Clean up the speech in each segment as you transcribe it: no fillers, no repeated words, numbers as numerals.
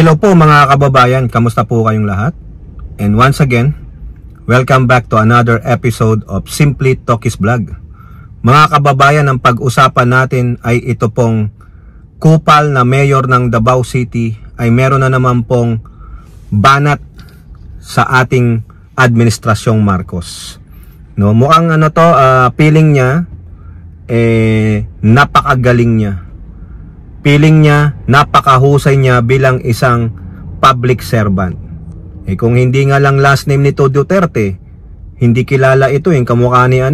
Hello po mga kababayan, kamusta po kayong lahat? And once again, welcome back to another episode of Simply Talkies Vlog. Mga kababayan, ang pag-usapan natin ay ito pong kupal na mayor ng Davao City ay meron na naman pong banat sa ating administrasyong Marcos. No, mukhang feeling niya napakagaling niya. Feeling niya, napakahusay niya bilang isang public servant. Kung hindi nga lang last name nito Duterte, hindi kilala ito yung kamukha ni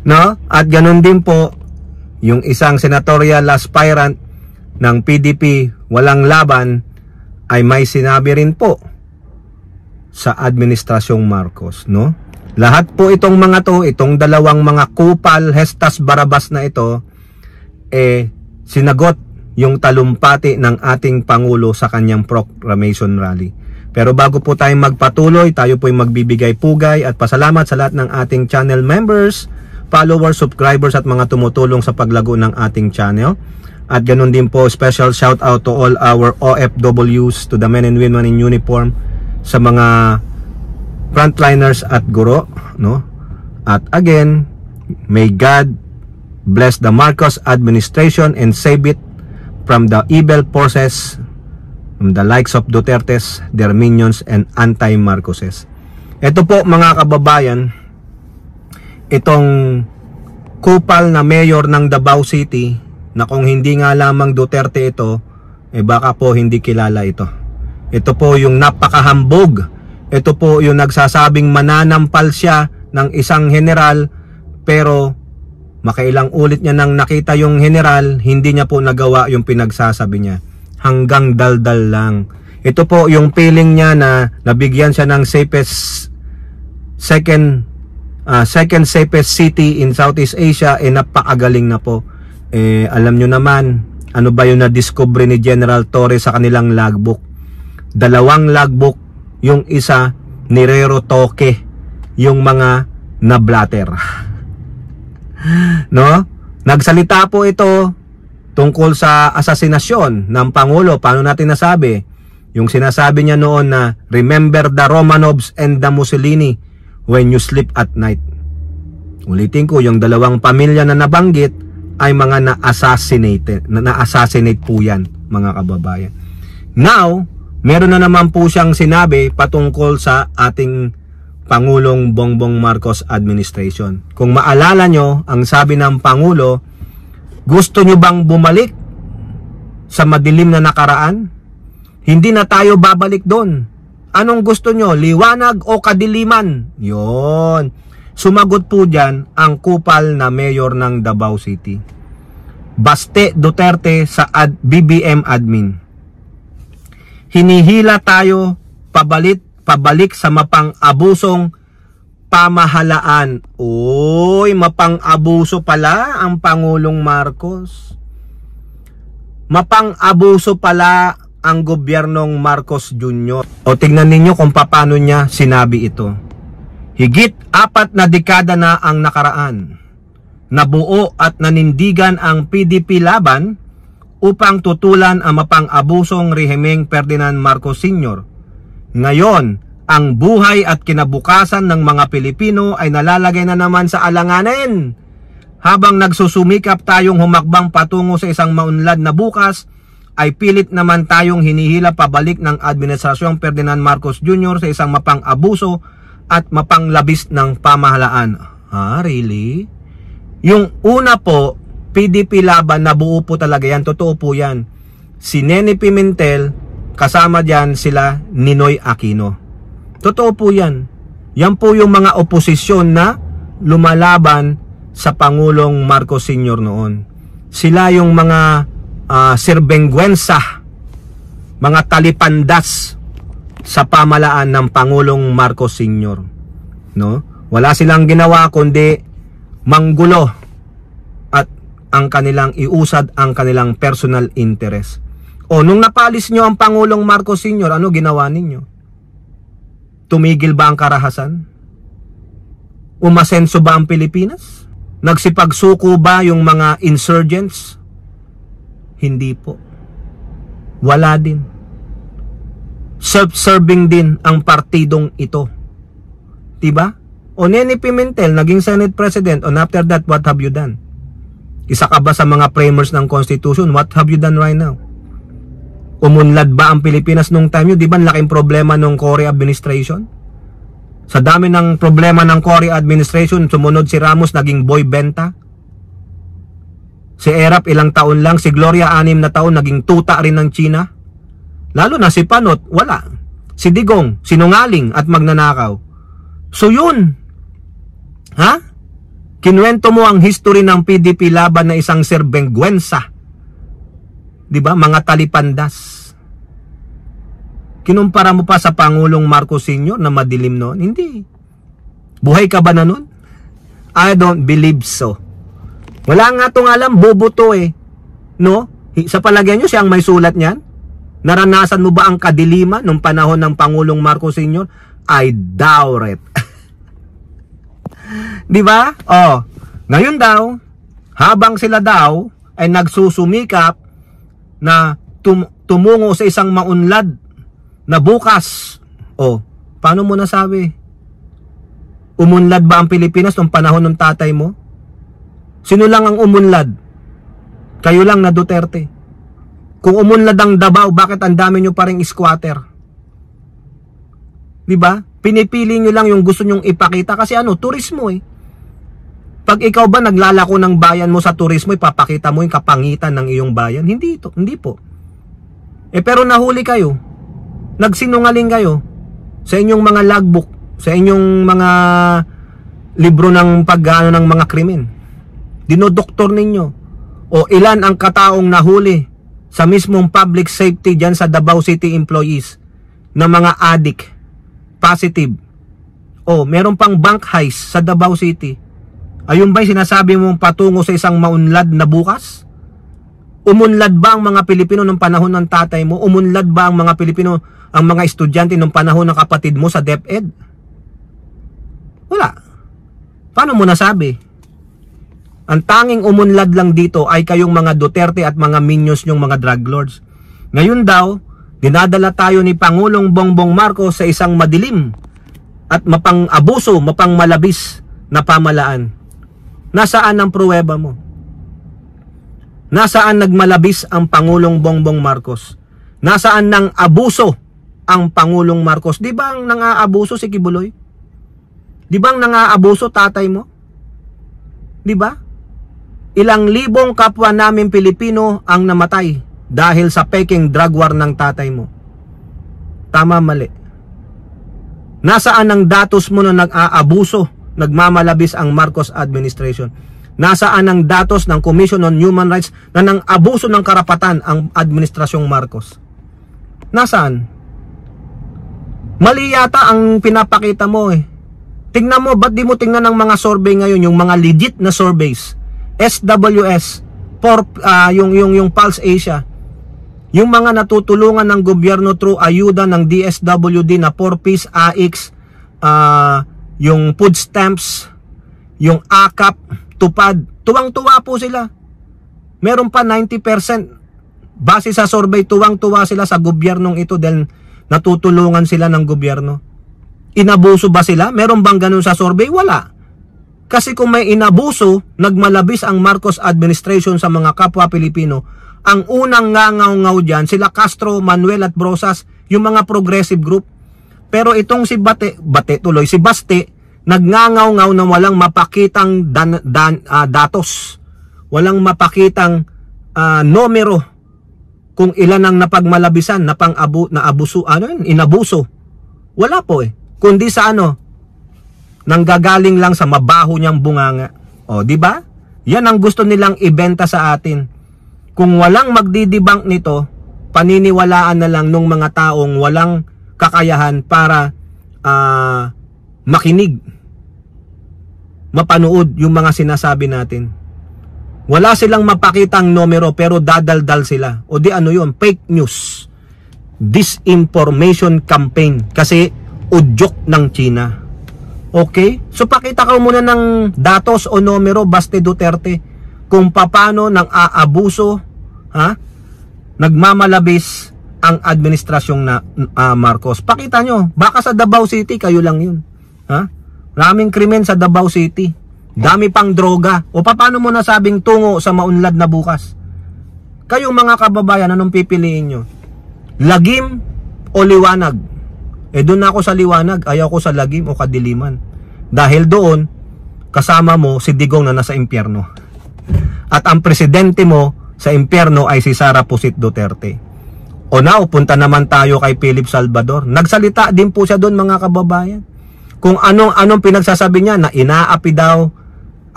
No? At ganun din po, yung isang senatorial aspirant ng PDP, walang laban, ay may sinabi rin po sa administrasyong Marcos, no? Lahat po itong mga to, itong dalawang mga kupal, Hestas Barabas na ito, sinagot yung talumpati ng ating Pangulo sa kanyang proclamation rally. Pero bago po tayo magpatuloy, tayo po ay magbibigay pugay at pasalamat sa lahat ng ating channel members, followers, subscribers at mga tumutulong sa paglago ng ating channel. At ganun din po, special shout out to all our OFWs, to the men and women in uniform, sa mga frontliners at guro, no? At again, may God bless the Marcos administration and save it from the evil forces, from the likes of Dutertes, their minions, and anti-Marcoses. Ito po mga kababayan, itong kupal na mayor ng Davao City, na kung hindi nga lamang Duterte ito, baka po hindi kilala ito. Ito po yung napakahambog. Ito po yung nagsasabing mananampal siya ng isang general, pero makailang ulit niya nang nakita yung general, hindi niya po nagawa yung pinagsasabi niya. Hanggang daldal lang. Ito po yung feeling niya na nabigyan siya ng second safest city in Southeast Asia, napakagaling na po. Alam nyo naman, ano ba yung na-discover ni General Torres sa kanilang logbook? 2 logbook, yung isa nirero toke, yung mga na-blatter. No? Nagsalita po ito tungkol sa asasinasyon ng Pangulo. Paano natin nasabi? Yung sinasabi niya noon na, remember the Romanovs and the Mussolini when you sleep at night. Ulitin ko, yung 2 pamilya na nabanggit ay mga na-assassinate po yan, mga kababayan. Now, meron na naman po siyang sinabi patungkol sa ating Pangulong Bongbong Marcos administration. Kung maalala nyo, ang sabi ng Pangulo, gusto nyo bang bumalik sa madilim na nakaraan? Hindi na tayo babalik doon. Anong gusto nyo? Liwanag o kadiliman? Yon. Sumagot po dyan ang kupal na mayor ng Davao City, Baste Duterte, sa BBM admin. Hinihila tayo pabalik sa mapang-abusong pamahalaan. Uy, mapang-abuso pala ang Pangulong Marcos. Mapang-abuso pala ang gobyernong Marcos Jr. O tignan ninyo kung paano niya sinabi ito. Higit 4 na dekada na ang nakaraan. Nabuo at nanindigan ang PDP laban upang tutulan ang mapang-abusong rehimeng Ferdinand Marcos Sr. Ngayon, ang buhay at kinabukasan ng mga Pilipino ay nalalagay na naman sa alanganin. Habang nagsusumikap tayong humakbang patungo sa isang maunlad na bukas, ay pilit naman tayong hinihila pabalik ng Administrasyong Ferdinand Marcos Jr. sa isang mapang-abuso at mapanglabis ng pamahalaan. Really? Yung una po, PDP laban, nabuo po talaga yan. Totoo po yan. Si Nene Pimentel, kasama dyan sila Ninoy Aquino. Totoo po yan. Yan po yung mga oposisyon na lumalaban sa Pangulong Marcos Sr. noon. Sila yung mga sirbengwensa, mga talipandas sa pamalaan ng Pangulong Marcos Sr. No? Wala silang ginawa kundi manggulo at ang kanilang iusad ang kanilang personal interest. O nung napalis nyo ang Pangulong Marcos Sr., ano ginawa ninyo? Tumigil ba ang karahasan? Umasenso ba ang Pilipinas? Nagsipagsuko ba yung mga insurgents? Hindi po. Wala din. Self-serving din ang partidong ito. Diba? O Nene Pimentel, naging Senate President, and after that, what have you done? Isa ka ba sa mga framers ng Constitution? What have you done right now? Umunlad ba ang Pilipinas nung time yun? Di ba laking problema ng Cory administration? Sa dami ng problema ng Cory administration, sumunod si Ramos, naging boy benta. Si Erap ilang taon lang, si Gloria 6 na taon, naging tuta rin ng China. Lalo na si Panot, wala. Si Digong, sinungaling at magnanakaw. So yun, ha? Kinuwento mo ang history ng PDP laban na isang serbengwensa. Diba? Mga talipandas. Kinumpara mo pa sa Pangulong Marcos Sr. na madilim noon? Hindi. Buhay ka ba na noon? I don't believe so. Wala nga itong alam, bobo to eh. No? Sa palagay nyo, siya ang may sulat niyan? Naranasan mo ba ang kadiliman nung panahon ng Pangulong Marcos Sr.? I doubt it. Diba? Oh, ngayon daw, habang sila daw ay nagsusumikap na tumungo sa isang maunlad na bukas. Oh, paano mo nasabi? Umunlad ba ang Pilipinas nung panahon ng tatay mo? Sino lang ang umunlad? Kayo lang na Duterte. Kung umunlad ang Davao, bakit ang dami nyo pa ring squatter? Diba? Pinipili nyo lang yung gusto nyong ipakita kasi ano, turismo eh. Pag ikaw ba naglalako ng bayan mo sa turismo, ipapakita mo yung kapangitan ng iyong bayan? Hindi ito, hindi po. Eh pero nahuli kayo. Nagsinungaling kayo sa inyong mga logbook, sa inyong mga libro ng pag-ano ng mga krimen. Dinodoktor ninyo. O ilan ang kataong nahuli sa mismong public safety dyan sa Davao City employees na mga addict, positive. O meron pang bank heist sa Davao City. Ayun ba'y sinasabi mong patungo sa isang maunlad na bukas? Umunlad ba ang mga Pilipino ng panahon ng tatay mo? Umunlad ba ang mga Pilipino, ang mga estudyante ng panahon ng kapatid mo sa DepEd? Wala. Paano mo nasabi? Ang tanging umunlad lang dito ay kayong mga Duterte at mga minions nyong mga drug lords. Ngayon daw, dinadala tayo ni Pangulong Bongbong Marcos sa isang madilim at mapang-abuso, mapang-malabis na pamalaan. Nasaan ang pruweba mo? Nasaan nagmalabis ang Pangulong Bongbong Marcos? Nasaan nang abuso ang Pangulong Marcos? Di ba ang nang-aabuso si Kibuloy? Di ba ang nang-aabuso tatay mo? Di ba? Ilang libong kapwa namin Pilipino ang namatay dahil sa peking drug war ng tatay mo. Tama, mali. Nasaan ang datos mo na nag-aabuso, nagmamalabis ang Marcos administration? Nasaan ang datos ng Commission on Human Rights na nang abuso ng karapatan ang administrasyong Marcos? Nasaan? Mali yata ang pinapakita mo eh. Tingnan mo, ba't di mo tingnan ng mga survey ngayon, yung mga legit na surveys? SWS, yung Pulse Asia, yung mga natutulungan ng gobyerno through ayuda ng DSWD na 4-piece AX, yung food stamps, yung AKAP, tupad, tuwang-tuwa po sila. Meron pa 90%, base sa survey, tuwang-tuwa sila sa gobyernong ito dahil natutulungan sila ng gobyerno. Inabuso ba sila? Meron bang ganun sa survey? Wala. Kasi kung may inabuso, nagmalabis ang Marcos administration sa mga kapwa Pilipino, ang unang ngangaw-ngaw dyan, sila Castro, Manuel at Brosas, yung mga progressive group. Pero itong si si Baste, nagngangaw-ngaw na walang mapakitang datos. Walang mapakitang numero kung ilan ang napagmalabisan, inabuso. Wala po eh. Kundi sa nanggagaling lang sa mabaho niyang bunganga. O, di ba? Yan ang gusto nilang ibenta sa atin. Kung walang magdidibang nito, paniniwalaan na lang nung mga taong walang kakayahan para makinig, mapanood yung mga sinasabi natin. Wala silang mapakitang numero pero dadaldal sila. O di ano yun? Fake news. Disinformation campaign. Kasi udyok ng China. Okay? So pakita ka muna ng datos o numero, Baste Duterte, kung paano nang aabuso nagmamalabis ang administrasyong na Marcos. Pakita nyo, baka sa Davao City kayo lang yun. Ha? Maraming krimen sa Davao City. Dami pang droga. O paano mo nasabing tungo sa maunlad na bukas? Kayong mga kababayan, anong pipiliin nyo? Lagim o liwanag? Doon ako sa liwanag, ayaw ko sa lagim o kadiliman. Dahil doon, kasama mo si Digong na nasa impyerno. At ang presidente mo sa impyerno ay si Sara Pusit Duterte. O now, punta naman tayo kay Philip Salvador. Nagsalita din po siya doon, mga kababayan. Kung anong pinagsasabi niya na inaapi daw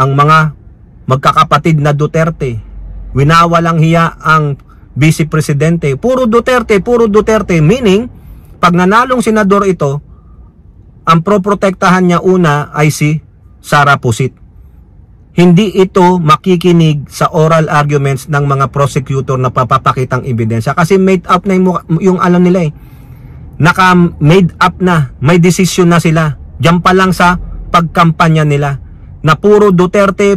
ang mga magkakapatid na Duterte. Winawalang hiya ang vice presidente. Puro Duterte, meaning pag nanalong senador ito, ang proprotektahan niya una ay si Sara Pusit. Hindi ito makikinig sa oral arguments ng mga prosecutor na papapakitang ebidensya kasi made up na yung alam nila eh. Naka-made up na, may decision na sila. Diyan pa lang sa pagkampanya nila na puro Duterte,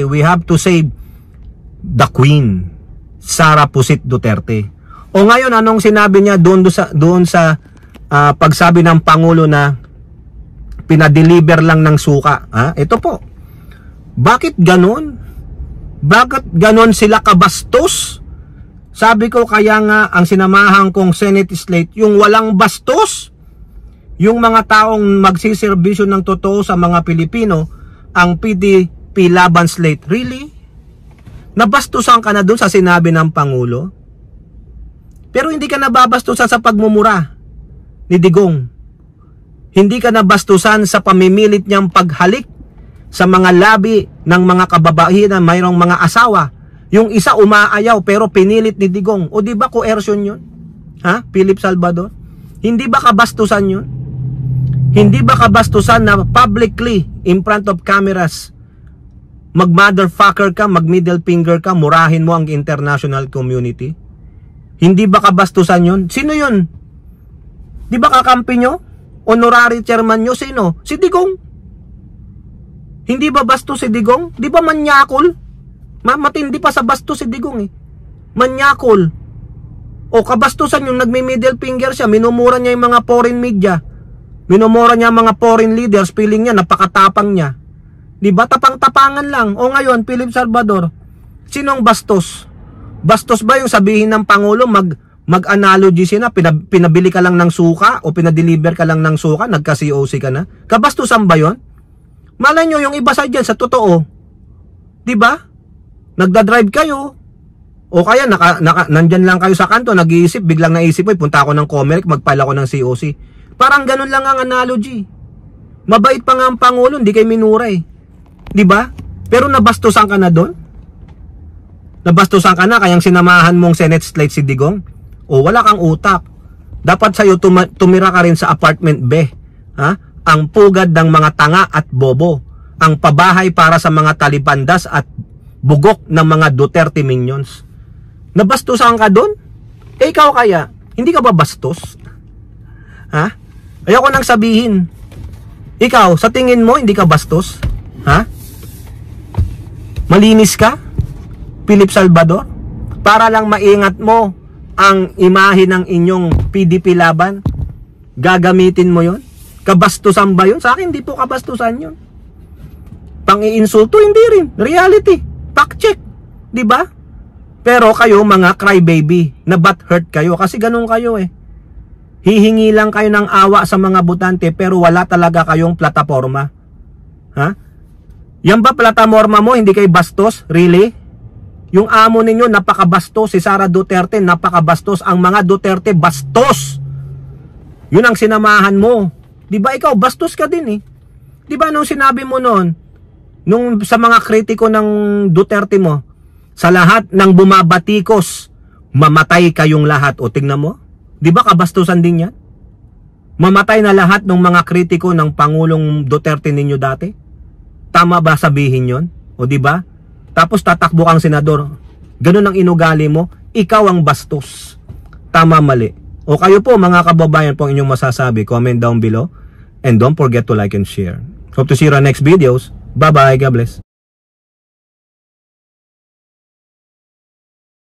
we have to save the Queen, Sara Pusit Duterte. O ngayon, anong sinabi niya doon sa pagsabi ng Pangulo na pinadeliver lang ng suka? Ito po. Bakit ganon? Bakit ganon sila kabastos? Sabi ko kaya nga ang sinamahan kong Senate slate, yung walang bastos, yung mga taong magsiservisyo ng totoo sa mga Pilipino, ang PDP laban slate. Really? Nabastusan ka na dun sa sinabi ng Pangulo? Pero hindi ka nababastusan sa pagmumura ni Digong. Hindi ka nabastusan sa pamimilit niyang paghalik sa mga labi ng mga kababaihan na mayroong mga asawa. Yung isa umaayaw pero pinilit ni Digong. O di ba coercion yun? Ha? Philip Salvador? Hindi ba kabastusan yun? Hindi ba kabastusan na publicly in front of cameras mag-motherfucker ka, mag-middle finger ka, murahin mo ang international community? Hindi ba kabastusan yun? Sino yun? Di ba kakampi nyo? Honorary chairman nyo? Sino? Si Digong. Hindi ba basto si Digong? Di ba manyakol? Matindi pa sa basto si Digong eh. Manyakol. O kabastusan yung nagmi-middle finger siya, minumura niya yung mga foreign media. Minumura niya mga foreign leaders, feeling niya, napakatapang niya. Di ba? Tapang-tapangan lang. O ngayon, Philip Salvador, sinong bastos? Bastos ba yung sabihin ng Pangulo, mag-analogy siya na, pinabili ka lang ng suka o pinadeliver ka lang ng suka, nagka-COC ka na? Kabastusan ba yon? Malay nyo yung iba sa dyan sa totoo. Diba? Nagdadrive kayo. O kaya nandyan lang kayo sa kanto, nag-iisip, biglang naisip, punta ako ng Comelec, mag-file ako ng COC. Parang ganun lang ang analogy. Mabait pa nga ang Pangulo, hindi kayo minura eh. Diba? Pero nabastusan ka na doon? Nabastusan ka na kayang sinamahan mong Senate slate si Digong? O wala kang utak. Dapat sa'yo tumira ka rin sa apartment B. Ha? Ang pugad ng mga tanga at bobo, ang pabahay para sa mga talibandas at bugok ng mga Duterte minions. Nabastusan ka doon? Ikaw kaya, hindi ka ba bastos? Ha? Ayoko nang sabihin. Ikaw, sa tingin mo, hindi ka bastos? Ha? Malinis ka? Philip Salvador? Para lang maingat mo ang imahe ng inyong PDP laban? Gagamitin mo yon? Kabastusan ba yun? Sa akin, hindi po kabastusan yun. Pang-iinsulto, hindi rin. Reality. Fact check. Diba? Pero kayo, mga crybaby, na butthurt kayo. Kasi ganun kayo eh. Hihingi lang kayo ng awa sa mga butante, pero wala talaga kayong plataforma. Ha? Yan ba plataforma mo, hindi kayo bastos? Really? Yung amo ninyo, napakabastos. Si Sara Duterte, napakabastos. Ang mga Duterte, bastos. Yun ang sinamahan mo. Di ba ikaw, bastos ka din eh. Di ba nung sinabi mo noon, nung sa mga kritiko ng Duterte mo, sa lahat ng bumabatikos, mamatay kayong lahat. O tingnan mo, di ba kabastusan din yan? Mamatay na lahat ng mga kritiko ng Pangulong Duterte ninyo dati? Tama ba sabihin yon? O di ba? Tapos tatakbo kang senador. Ganun ang inugali mo, ikaw ang bastos. Tama, mali. O kayo po mga kababayan po ang inyong masasabi, comment down below. And don't forget to like and share. Hope to see you on next videos. Bye bye, God bless.